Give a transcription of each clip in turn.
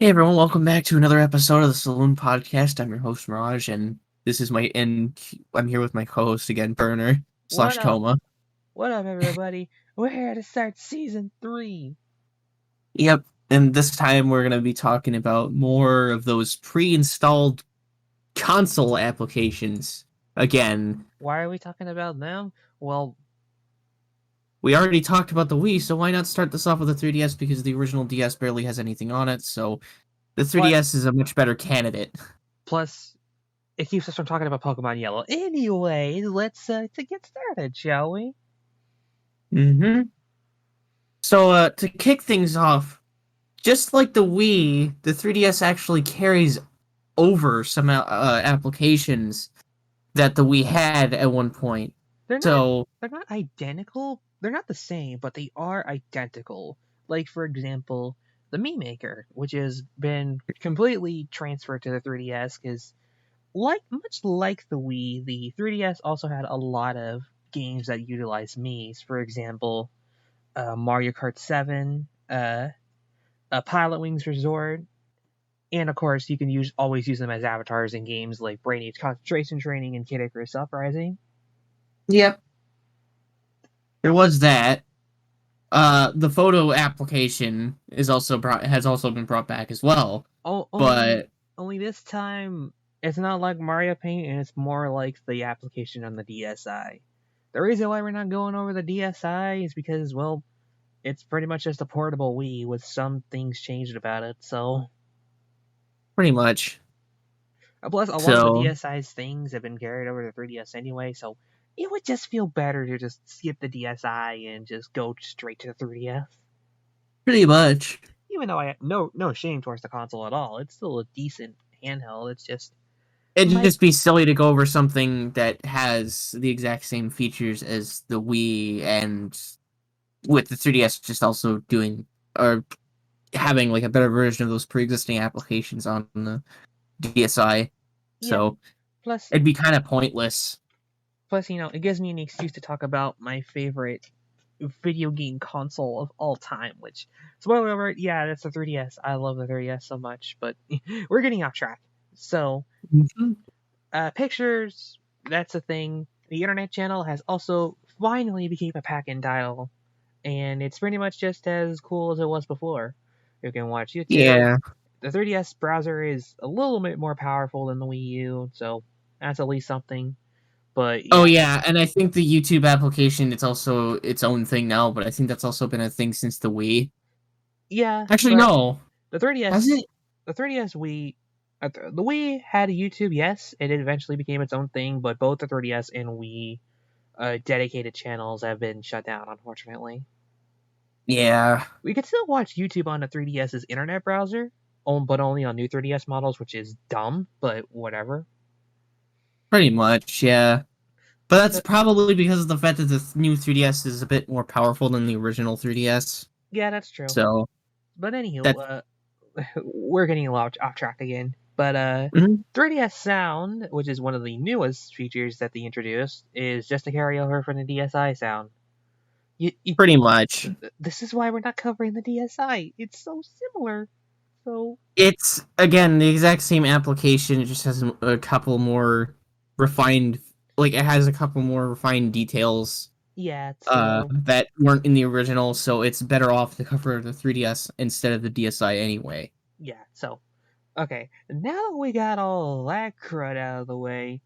Hey everyone, welcome back to another episode of the Saloon Podcast. I'm your host Mirage, and I'm here with my co-host again, Burner What slash up? Coma. What up, everybody? We're here to start season 3. Yep, and this time we're gonna be talking about more of those pre-installed console applications. Again, Why are we talking about them? Well, we already talked about the Wii, so why not start this off with the 3DS because the original DS barely has anything on it, so the plus, 3DS is a much better candidate. plus, it keeps us from talking about Pokemon Yellow. Anyway, let's to get started, shall we? Mm-hmm. So, to kick things off, just like the Wii, the 3DS actually carries over some applications that the Wii had at one point. They're not So, they're not identical. They're not the same, but they are identical. Like for example, the Mii Maker, which has been completely transferred to the 3DS, because much like the Wii, the 3DS also had a lot of games that utilize Mii's. For example, Mario Kart 7, Pilot Wings Resort, and of course you can always use them as avatars in games like Brain Age Concentration Training and Kid Icarus Uprising. yep, there was that. The photo application has also been brought back as well. Oh, only But only this time it's not like Mario Paint, and it's more like the application on the DSi. The reason why we're not going over the DSi is because, well, it's pretty much just a portable Wii with some things changed about it. So, pretty much. plus a lot of the So, DSi's things have been carried over to 3DS anyway. So it would just feel better to just skip the DSi and just go straight to the 3DS. pretty much. Even though I have no shame towards the console at all, it's still a decent handheld. It's just It'd my just be silly to go over something that has the exact same features as the Wii, and with the 3DS just also doing or having like a better version of those pre-existing applications on the DSi. yeah. So Plus it'd be kind of pointless. it gives me an excuse to talk about my favorite video game console of all time. Which, spoiler alert, yeah, that's the 3DS. I love the 3DS so much, but we're getting off track. So, Mhm. pictures, that's a thing. The internet channel has also finally became a pack-in title, and it's pretty much just as cool as it was before. You can watch YouTube. Yeah. The 3DS browser is a little bit more powerful than the Wii U, so that's at least something. But Oh yeah, yeah, and I think the YouTube application it's also its own thing now, but I think that's also been a thing since the Wii. yeah, Actually, but no. the Has 3DS, it? the 3DS Wii, the Wii had a YouTube. Yes, it eventually became its own thing, but both the 3DS and Wii dedicated channels have been shut down, unfortunately. Yeah, We could still watch YouTube on the 3DS's internet browser, but only on new 3DS models, which is dumb, but whatever. pretty much, yeah. But that's So, probably because of the fact that the new 3DS is a bit more powerful than the original 3DS. yeah, that's true. So But that anywho, we're getting a lot off track again. But Mhm. 3DS sound, which is one of the newest features that they introduced, is just a carryover from the DSi sound. You, Pretty much. this is why we're not covering the DSi. It's so similar. So It's again the exact same application. It just has a couple more refined, like it has a couple more refined details yeah, so that weren't in the original. So it's better off to cover the 3DS instead of the DSi anyway. yeah, so okay. Now that we got all that crud out of the way,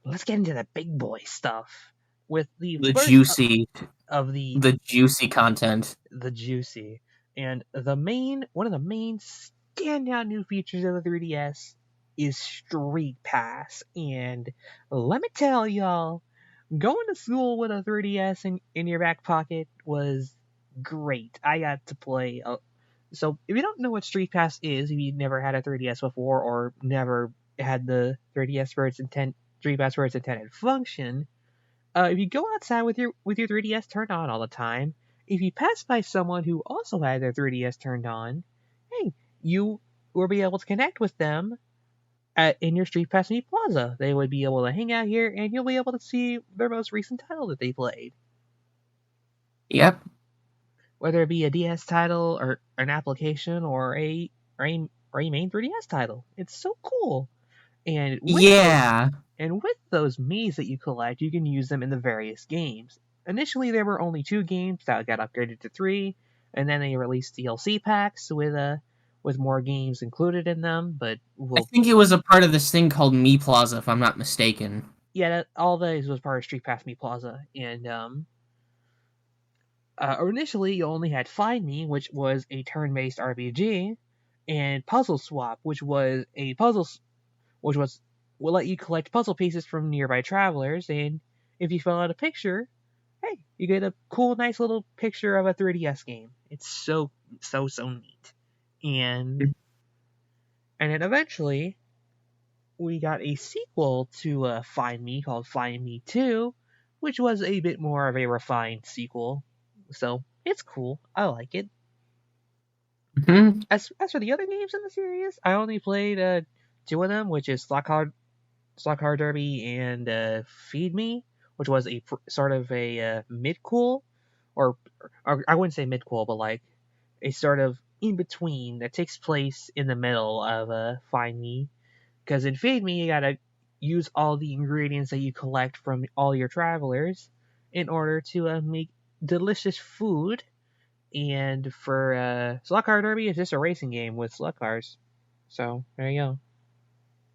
let's get into the big boy stuff with the The first juicy, of the the juicy content. the juicy. And one of the main standout new features of the 3DS is Street Pass. And let me tell y'all, going to school with a 3DS in your back pocket was great. I got to play. So if you don't know what Street Pass is, if you never had a 3DS before or never had the 3DS for its intent, Street Pass for its intended function, if you go outside with your 3DS turned on all the time, if you pass by someone who also had their 3DS turned on, hey, you will be able to connect with them in your Street Pass Meet Plaza. They would be able to hang out here, and you'll be able to see their most recent title that they played. Yep. whether it be a DS title or an application or a main 3DS title. It's so cool. And with those Yeah. and with those Miis that you collect, you can use them in the various games. Initially, there were only 2 games that got upgraded to 3, and then they released DLC packs with more games included in them. But I well, think it was a part of this thing called Me Plaza, if I'm not mistaken. yeah, all those was part of Street Pass Me Plaza, and initially you only had Find Me, which was a turn-based RPG, and Puzzle Swap, which was will let you collect puzzle pieces from nearby travelers, and if you fill out a picture, hey, you get a cool, nice little picture of a 3DS game. It's so neat. And then eventually we got a sequel to Find Me called Find Me 2, which was a bit more of a refined sequel. So it's cool. I like it. Mhm. As for the other games in the series, I only played 2 of them, which is Slot Car Derby and Feed Me, which was a sort of a mid-cool, or I wouldn't say mid-cool, but like a sort of in between that takes place in the middle of Find Me. Because in Feed Me, you gotta use all the ingredients that you collect from all your travelers in order to make delicious food. And for Slot Car Derby, it's just a racing game with slot cars. So there you go.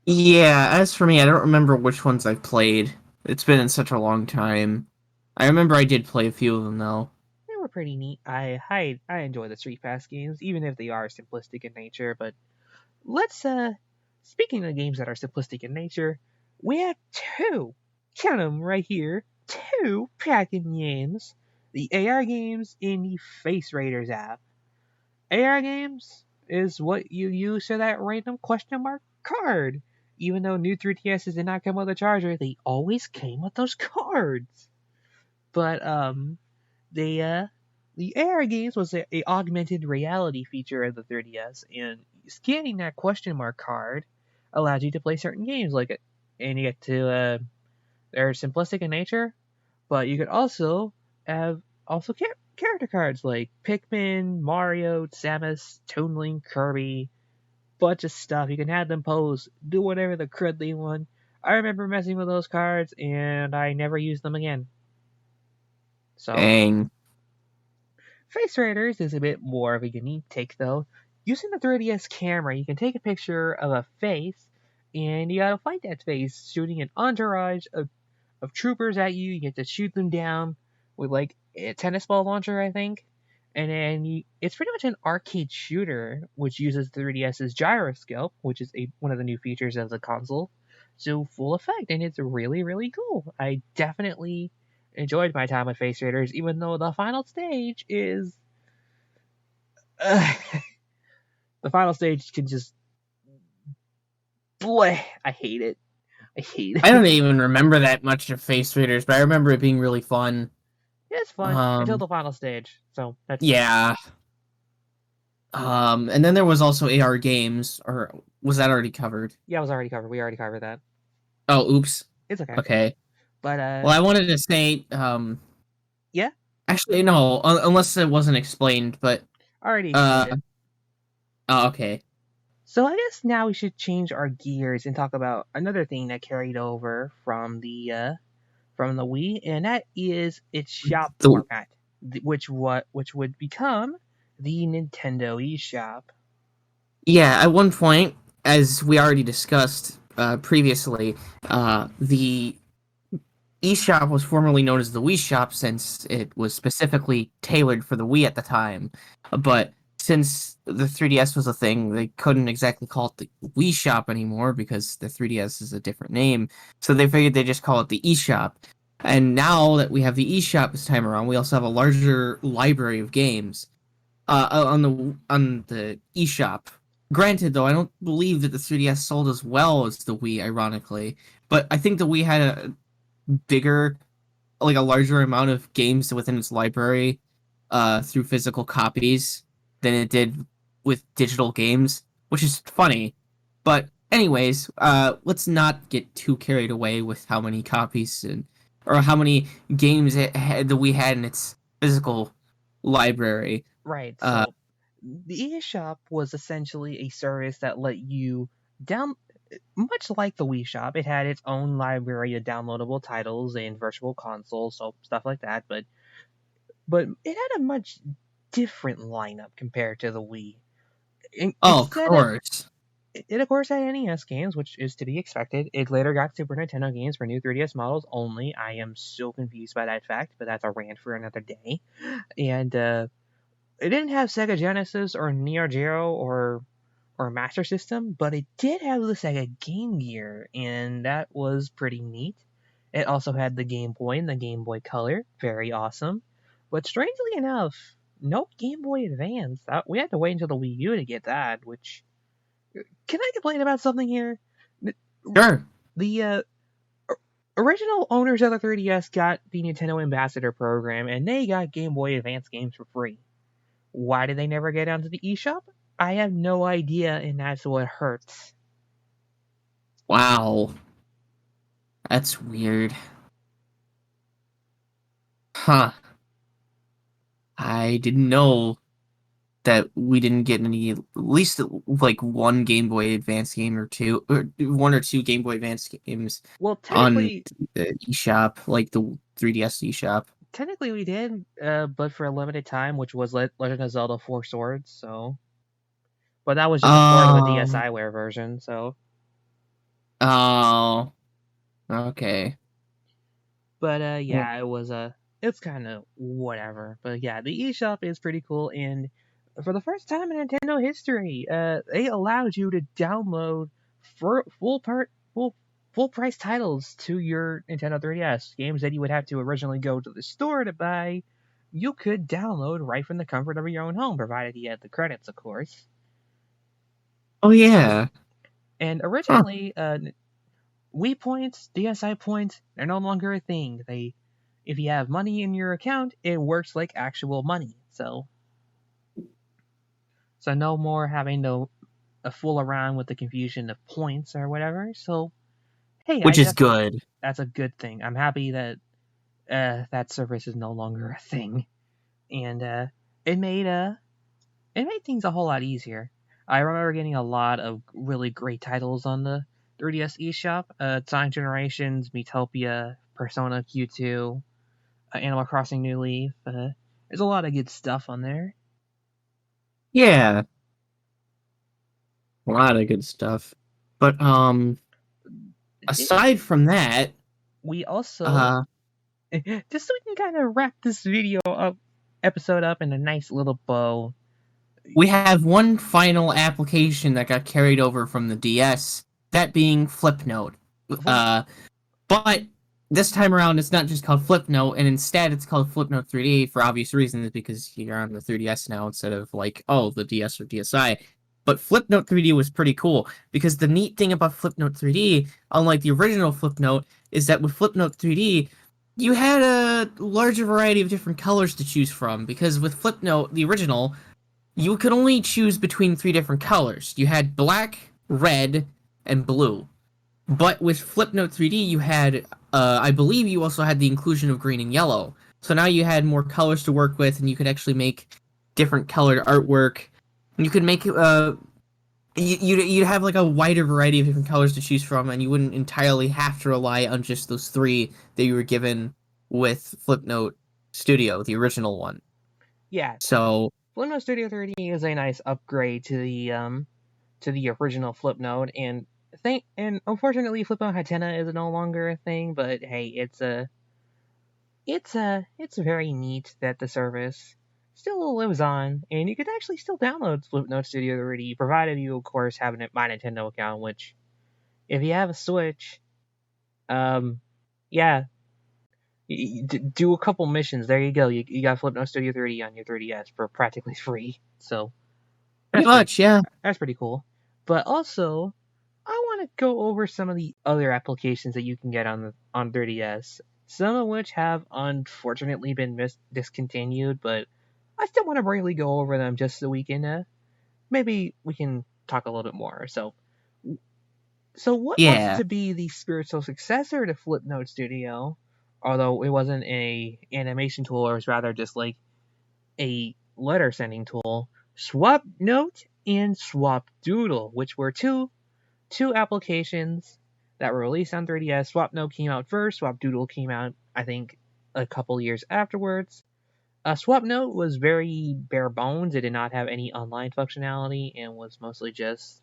Yeah, as for me, I don't remember which ones I've played. It's been in such a long time. I remember I did play a few of them, though. They were pretty neat. I enjoy the Street Pass games, even if they are simplistic in nature. But let's speaking of games that are simplistic in nature, we have two, count them right here, two packing games. The AR games in the Face Raiders app. AR games is what you use for that random question mark card. Even though new 3DSs did not come with a charger, they always came with those cards. But they the AR games was a augmented reality feature of the 3DS, and scanning that question mark card allowed you to play certain games like it, and you get to they're simplistic in nature, but you could also have character cards like Pikmin, Mario, Samus, Toon Link, Kirby, bunch of stuff. You can have them pose, do whatever the crud they want. I remember messing with those cards, and I never used them again. So Dang. Face Raiders is a bit more of a unique take though. Using the 3DS camera, you can take a picture of a face, and you gotta fight that face, shooting an entourage of troopers at you. You get to shoot them down with like a tennis ball launcher, I think. And then it's pretty much an arcade shooter, which uses 3DS's gyroscope, which is one of the new features of the console, to full effect, and it's really, really cool. I definitely enjoyed my time with Face Raiders, even though the final stage is. Uh, the final stage can just. Bleh, I hate it. I hate I it. don't even remember that much of Face Raiders, but I remember it being really fun. It's fun until Um, the final stage, so that's it. yeah. And then there was also AR games, or was that already covered? Yeah, it was already covered. We already covered that. Oh, oops. It's okay. Okay. But Well, I wanted to say, yeah, actually, no, unless it wasn't explained, but, I already explained uh, it. oh, okay. So I guess now we should change our gears and talk about another thing that carried over from the Wii, and that is its shop The, format, which would become the Nintendo eShop. yeah, at one point, as we already discussed, previously, the eShop was formerly known as the Wii Shop since it was specifically tailored for the Wii at the time. But since the 3DS was a thing, they couldn't exactly call it the Wii Shop anymore because the 3DS is a different name. So they figured they'd just call it the eShop. And now that we have the eShop this time around, we also have a larger library of games on the eShop. Granted, though, I don't believe that the 3DS sold as well as the Wii, ironically. But I think the Wii had a bigger, like a larger amount of games within its library through physical copies than it did with digital games, which is funny. But anyways, let's not get too carried away with how many copies or how many games the Wii had in its physical library. Right. Uh, So the eShop was essentially a service that let you down, much like the Wii Shop. It had its own library of downloadable titles and virtual consoles, so stuff like that. But it had a much different lineup compared to the Wii. oh, of Instead of course. it, of course, had NES games, which is to be expected. It later got Super Nintendo games for new 3DS models only. I am so confused by that fact, but that's a rant for another day. And it didn't have Sega Genesis or Neo Geo or Master System, but it did have the Sega Game Gear, and that was pretty neat. It also had the Game Boy and the Game Boy Color, very awesome. But strangely enough, no Game Boy Advance. We had to wait until the Wii U to get that, which can I complain about something here? Sure. The original owners of the 3DS got the Nintendo Ambassador program, and they got Game Boy Advance games for free. Why did they never get onto the eShop? I have no idea, and that's what hurts. Wow. That's weird. Huh. I didn't know that we didn't get any, at least like one Game Boy Advance game or two, or one or two Game Boy Advance games Well, on the eShop, like the 3DS eShop. technically we did, but for a limited time, which was Legend of Zelda: Four Swords. So, but that was just a port of the Um, DSiWare version. So, oh, okay. but Well, yeah, it's kind of whatever. But yeah, the eShop is pretty cool, and for the first time in Nintendo history, they allowed you to download for full price titles to your Nintendo 3DS. Games that you would have to originally go to the store to buy, you could download right from the comfort of your own home, provided you had the credits, of course. oh yeah. And Huh. originally, Wii points, DSi points, they're no longer a thing. If you have money in your account, it works like actual money. So no more having to fool around with the confusion of points or whatever. So hey, Which is good. that's a good thing. I'm happy that that service is no longer a thing, and it made uh it made things a whole lot easier. I remember getting a lot of really great titles on the 3DS eShop. Sonic Generations, Miitopia, Persona Q2, Animal Crossing New Leaf. There's a lot of good stuff on there. Yeah, a lot of good stuff. But It, aside from that, we also uh, just so we can kind of wrap this episode up in a nice little bow. we have one final application that got carried over from the DS, that being Flipnote. Flip, Uh, but this time around, it's not just called Flipnote, and instead it's called Flipnote 3D for obvious reasons, because you're on the 3DS now instead of like, oh, the DS or DSi. But Flipnote 3D was pretty cool because the neat thing about Flipnote 3D, unlike the original Flipnote, is that with Flipnote 3D, you had a larger variety of different colors to choose from. Because with Flipnote, the original, you could only choose between three different colors. You had black, red, and blue. But with Flipnote 3D, you had, I believe you also had the inclusion of green and yellow. So now you had more colors to work with, and you could actually make different colored artwork. You could make, you'd have like a wider variety of different colors to choose from, and you wouldn't entirely have to rely on just those three that you were given with Flipnote Studio, the original one. yeah, So, Flipnote Studio 3D is a nice upgrade to the original Flipnote, and unfortunately, Flipnote Hatena is no longer a thing. But hey, it's very neat that the service still lives on, and you can actually still download Flipnote Studio 3D, provided you, of course, have a My Nintendo account. Which, if you have a Switch, um, yeah, do a couple missions. There you go. You got Flipnote Studio 3D on your 3DS for practically free. So pretty that's pretty much, yeah. that's pretty cool. But also, I want to go over some of the other applications that you can get on 3DS. Some of which have unfortunately been discontinued, but I still want to briefly go over them just so we can maybe we can talk a little bit more. So what was Yeah. to be the spiritual successor to Flipnote Studio, although it wasn't a animation tool, or it was rather just like a letter sending tool, Swap Note and Swap Doodle, which were two applications that were released on 3DS. Swap Note came out first. Swap Doodle came out, I think, a couple years afterwards. Swap Note was very bare bones. It did not have any online functionality and was mostly just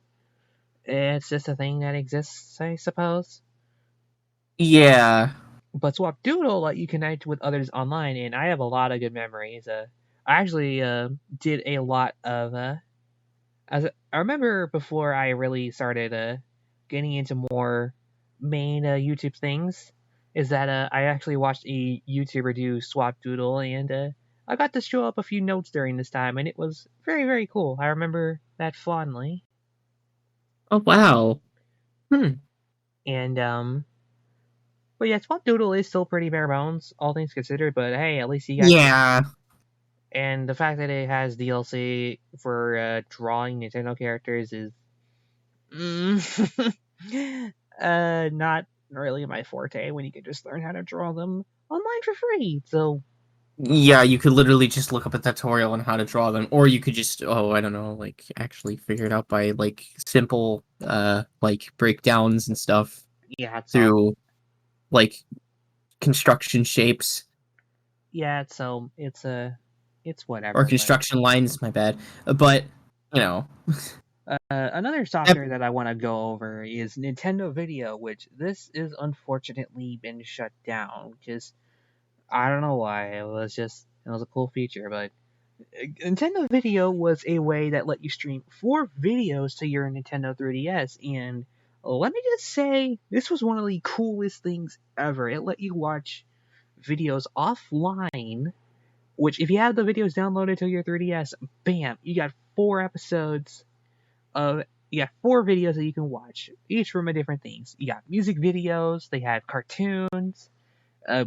it's just a thing that exists, I suppose. Yeah. But Swap Doodle let you connect with others online, and I have a lot of good memories. I actually did a lot of I remember before I really started getting into more main YouTube things, is that I actually watched a YouTuber do Swap Doodle, and I got to show up a few notes during this time, and it was very, very cool. I remember that fondly. Oh wow. Hmm. And but yeah, Swap Doodle is still pretty bare bones, all things considered. But hey, at least you got your Yeah. and the fact that it has DLC for drawing Nintendo characters is mm, not really my forte when you can just learn how to draw them online for free. So Yeah, you could literally just look up a tutorial on how to draw them, or you could just, oh, I don't know, like actually figure it out by like simple like breakdowns and stuff yeah, through like construction shapes it's or whatever. But construction lines, my bad. But, you know, another that, software that I want to go over is Nintendo Video, which this is unfortunately been shut down because I don't know why. It was a cool feature, but Nintendo Video was a way that let you stream 4 videos to your Nintendo 3DS, and let me just say, this was one of the coolest things ever. It let you watch videos offline, which if you have the videos downloaded to your 3DS, bam, you got 4 episodes of you got 4 videos that you can watch, each from a different things. You got music videos, they had cartoons,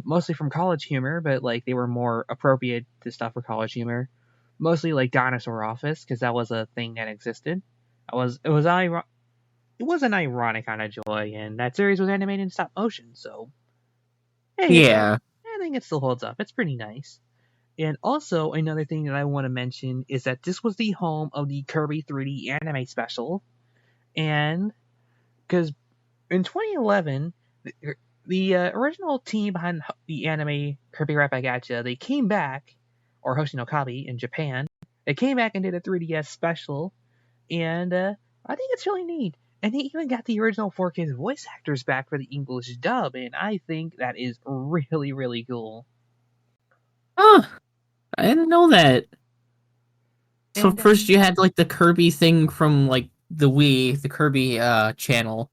mostly from College Humor, but like they were more appropriate to stuff for College Humor. Mostly like Dinosaur Office because that was a thing that existed. It was an ironic kind of joy, and that series was animated in stop motion. So hey, yeah. I think it still holds up. It's pretty nice. And also another thing that I want to mention is that this was the home of the Kirby 3D anime special, and because in 2011, the original team behind the anime Kirby Right Back at Ya, they came back, or Hoshino Kabi in Japan, they came back and did a 3DS special, and I think it's really neat. And they even got the original 4Kids voice actors back for the English dub, and I think that is really, really cool. Oh, I didn't know that. So And first you had like the Kirby thing from like the Wii, the Kirby channel,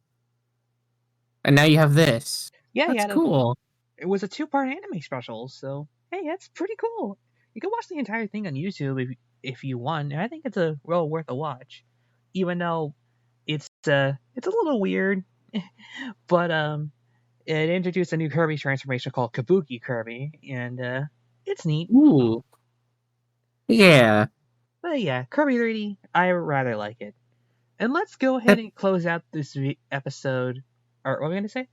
and now you have this. yeah, That's yeah, cool. it was a 2-part anime special, so hey, that's pretty cool. You can watch the entire thing on YouTube if you want, and I think it's a well worth a watch. Even though it's a little weird, but it introduced a new Kirby transformation called Kabuki Kirby, and it's neat. Ooh. Yeah. But yeah, Kirby 3D, I rather like it. And let's go ahead That, and close out this episode. Or what were we gonna say?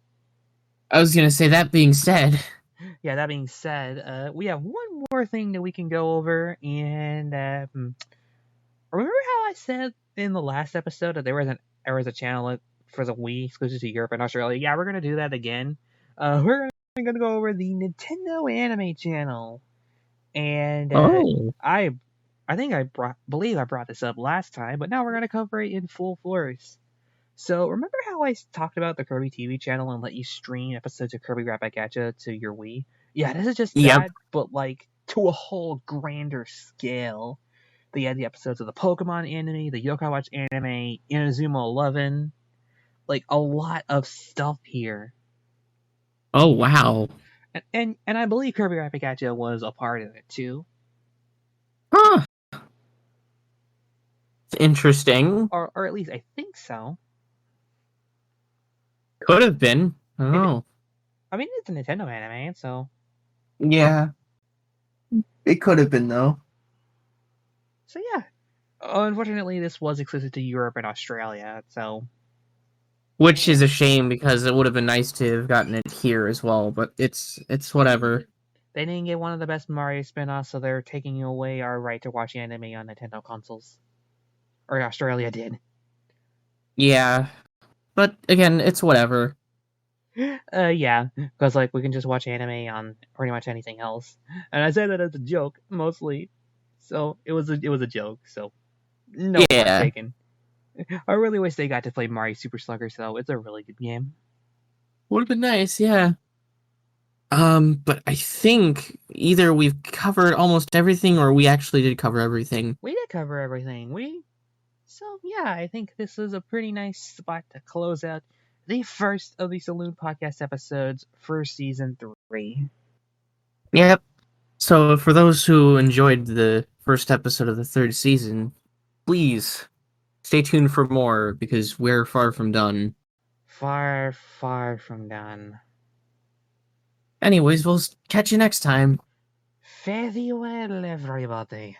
I was gonna say that being said. Yeah, that being said, we have one more thing that we can go over, and remember how I said in the last episode that there was a channel for the Wii exclusive to Europe and Australia? Yeah, we're gonna do that again. We're gonna go over the Nintendo Anime Channel, and Oh. I I think believe I brought this up last time, but now we're gonna cover it in full force. So remember how I talked about the Kirby TV channel and let you stream episodes of Kirby Right Back at Ya to your Wii? Yeah, this is just Yep. that, but like to a whole grander scale. They had the episodes of the Pokemon anime, the Yokai Watch anime, Inazuma 11, like a lot of stuff here. Oh wow. And I believe Kirby Right Back at Ya was a part of it too, Huh. It's interesting. or at least I think so. Could have been. I don't If it, know. I mean, it's a Nintendo anime, Yeah. It could have been though. so yeah. Unfortunately, this was exclusive to Europe and Australia, so Which eh, is a shame because it would have been nice to have gotten it here as well, but it's whatever. They didn't get one of the best Mario spin-offs, so they're taking away our right to watch anime on Nintendo consoles. Or Australia did. Yeah, but again, it's whatever. Yeah, because like we can just watch anime on pretty much anything else, and I say that as a joke mostly, so it was a joke. So no offense Yeah, taken. I really wish they got to play Mario Super Sluggers though. It's a really good game. would have been nice. Yeah. But I think either we've covered almost everything, or we actually did cover everything. We did cover everything. So yeah, I think this is a pretty nice spot to close out the first of the Saloon Podcast episodes for season 3. Yep. So for those who enjoyed the first episode of the third season, please stay tuned for more because we're far from done. Far, far from done. Anyways, we'll catch you next time. Fare thee well, everybody.